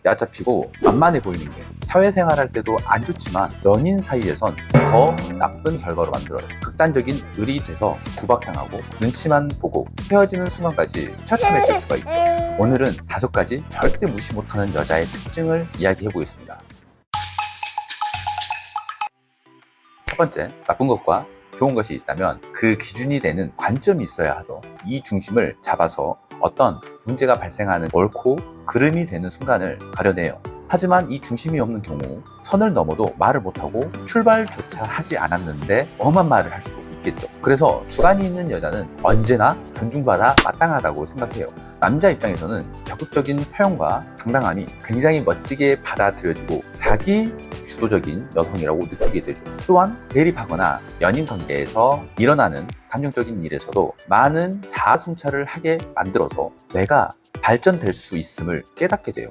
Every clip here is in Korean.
얕잡히고 만만해 보이는 게 사회생활 할 때도 안 좋지만 연인 사이에선 더 나쁜 결과로 만들어요. 극단적인 을이 돼서 구박당하고 눈치만 보고 헤어지는 순간까지 처참해질 수가 있죠. 오늘은 5가지 절대 무시 못하는 여자의 특징을 이야기해 보겠습니다. 첫 번째, 나쁜 것과 좋은 것이 있다면 그 기준이 되는 관점이 있어야 하죠. 이 중심을 잡아서 어떤 문제가 발생하는 옳고 그름이 되는 순간을 가려내요. 하지만 이 중심이 없는 경우 선을 넘어도 말을 못하고 출발조차 하지 않았는데 엄한 말을 할 수도 있겠죠. 그래서 주관이 있는 여자는 언제나 존중받아 마땅하다고 생각해요. 남자 입장에서는 적극적인 표현과 당당함이 굉장히 멋지게 받아들여지고 자기 주도적인 여성이라고 느끼게 되죠. 또한 대립하거나 연인 관계에서 일어나는 감정적인 일에서도 많은 자아 성찰을 하게 만들어서 내가 발전될 수 있음을 깨닫게 돼요.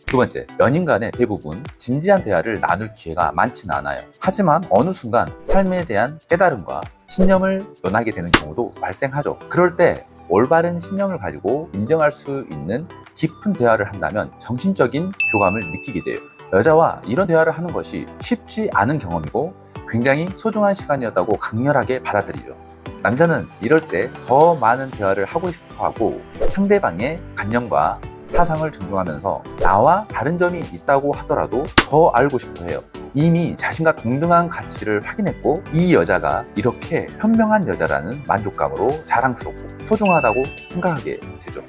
두 번째, 연인 간에 대부분 진지한 대화를 나눌 기회가 많지는 않아요. 하지만 어느 순간 삶에 대한 깨달음과 신념을 논하게 되는 경우도 발생하죠. 그럴 때 올바른 신념을 가지고 인정할 수 있는 깊은 대화를 한다면 정신적인 교감을 느끼게 돼요. 여자와 이런 대화를 하는 것이 쉽지 않은 경험이고 굉장히 소중한 시간이었다고 강렬하게 받아들이죠. 남자는 이럴 때 더 많은 대화를 하고 싶어 하고 상대방의 관념과 사상을 존중하면서 나와 다른 점이 있다고 하더라도 더 알고 싶어 해요. 이미 자신과 동등한 가치를 확인했고 이 여자가 이렇게 현명한 여자라는 만족감으로 자랑스럽고 소중하다고 생각하게 되죠.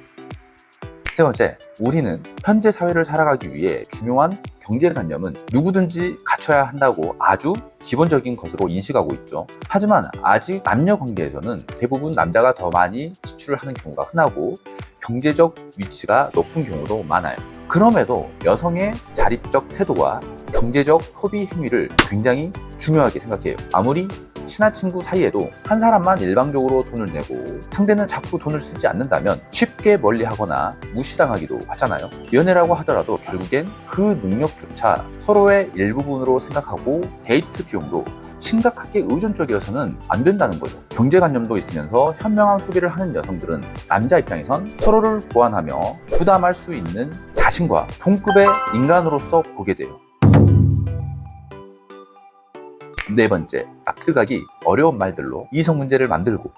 세 번째, 우리는 현재 사회를 살아가기 위해 중요한 경제관념은 누구든지 갖춰야 한다고 아주 기본적인 것으로 인식하고 있죠. 하지만 아직 남녀 관계에서는 대부분 남자가 더 많이 지출을 하는 경우가 흔하고 경제적 위치가 높은 경우도 많아요. 그럼에도 여성의 자립적 태도와 경제적 소비 행위를 굉장히 중요하게 생각해요. 아무리 친한 친구 사이에도 한 사람만 일방적으로 돈을 내고 상대는 자꾸 돈을 쓰지 않는다면 쉽게 멀리하거나 무시당하기도 하잖아요. 연애라고 하더라도 결국엔 그 능력조차 서로의 일부분으로 생각하고 데이트 비용도 심각하게 의존적이어서는 안 된다는 거죠. 경제관념도 있으면서 현명한 소비를 하는 여성들은 남자 입장에선 서로를 보완하며 부담할 수 있는 자신과 동급의 인간으로서 보게 돼요. 네 번째, 납득하기 어려운 말들로 이성 문제를 만들고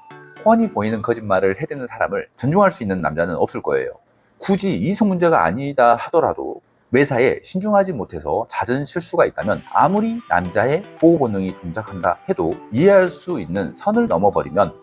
훤히 보이는 거짓말을 해대는 사람을 존중할 수 있는 남자는 없을 거예요. 굳이 이성 문제가 아니다 하더라도 매사에 신중하지 못해서 잦은 실수가 있다면 아무리 남자의 보호 본능이 동작한다 해도 이해할 수 있는 선을 넘어버리면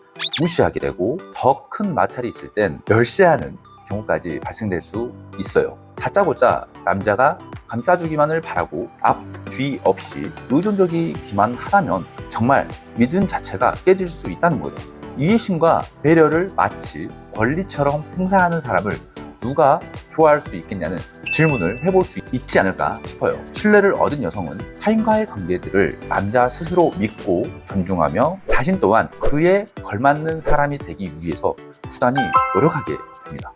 무시하게 되고 더 큰 마찰이 있을 땐 멸시하는 경우까지 발생될 수 있어요. 다짜고짜 남자가 감싸주기만을 바라고 앞, 뒤 없이 의존적이기만 하다면 정말 믿음 자체가 깨질 수 있다는 거죠. 이해심과 배려를 마치 권리처럼 행사하는 사람을 누가 좋아할 수 있겠냐는 질문을 해볼 수 있지 않을까 싶어요. 신뢰를 얻은 여성은 타인과의 관계들을 남자 스스로 믿고 존중하며 자신 또한 그에 걸맞는 사람이 되기 위해서 부단히 노력하게 됩니다.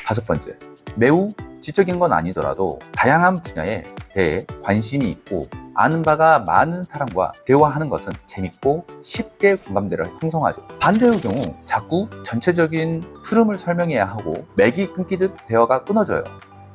다섯 번째, 매우 지적인 건 아니더라도 다양한 분야에 대해 관심이 있고 아는 바가 많은 사람과 대화하는 것은 재밌고 쉽게 공감대를 형성하죠. 반대의 경우 자꾸 전체적인 흐름을 설명해야 하고 맥이 끊기듯 대화가 끊어져요.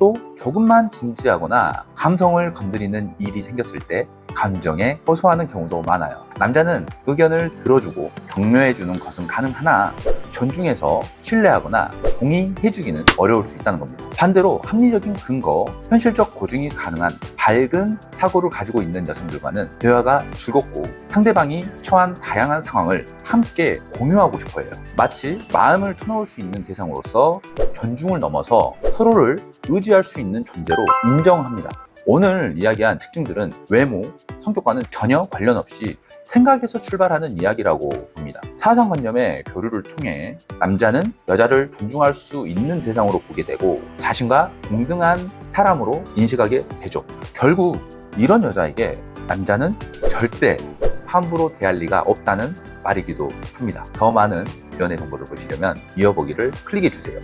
또 조금만 진지하거나 감성을 건드리는 일이 생겼을 때 감정에 호소하는 경우도 많아요. 남자는 의견을 들어주고 격려해주는 것은 가능하나 존중해서 신뢰하거나 동의해주기는 어려울 수 있다는 겁니다. 반대로 합리적인 근거, 현실적 고증이 가능한 밝은 사고를 가지고 있는 여성들과는 대화가 즐겁고 상대방이 처한 다양한 상황을 함께 공유하고 싶어 해요. 마치 마음을 터놓을 수 있는 대상으로서 존중을 넘어서 서로를 의지할 수 있는 존재로 인정합니다. 오늘 이야기한 특징들은 외모, 성격과는 전혀 관련 없이 생각에서 출발하는 이야기라고 봅니다. 사상관념의 교류를 통해 남자는 여자를 존중할 수 있는 대상으로 보게 되고 자신과 동등한 사람으로 인식하게 되죠. 결국 이런 여자에게 남자는 절대 함부로 대할 리가 없다는 말이기도 합니다. 더 많은 연애 정보를 보시려면 이어보기를 클릭해 주세요.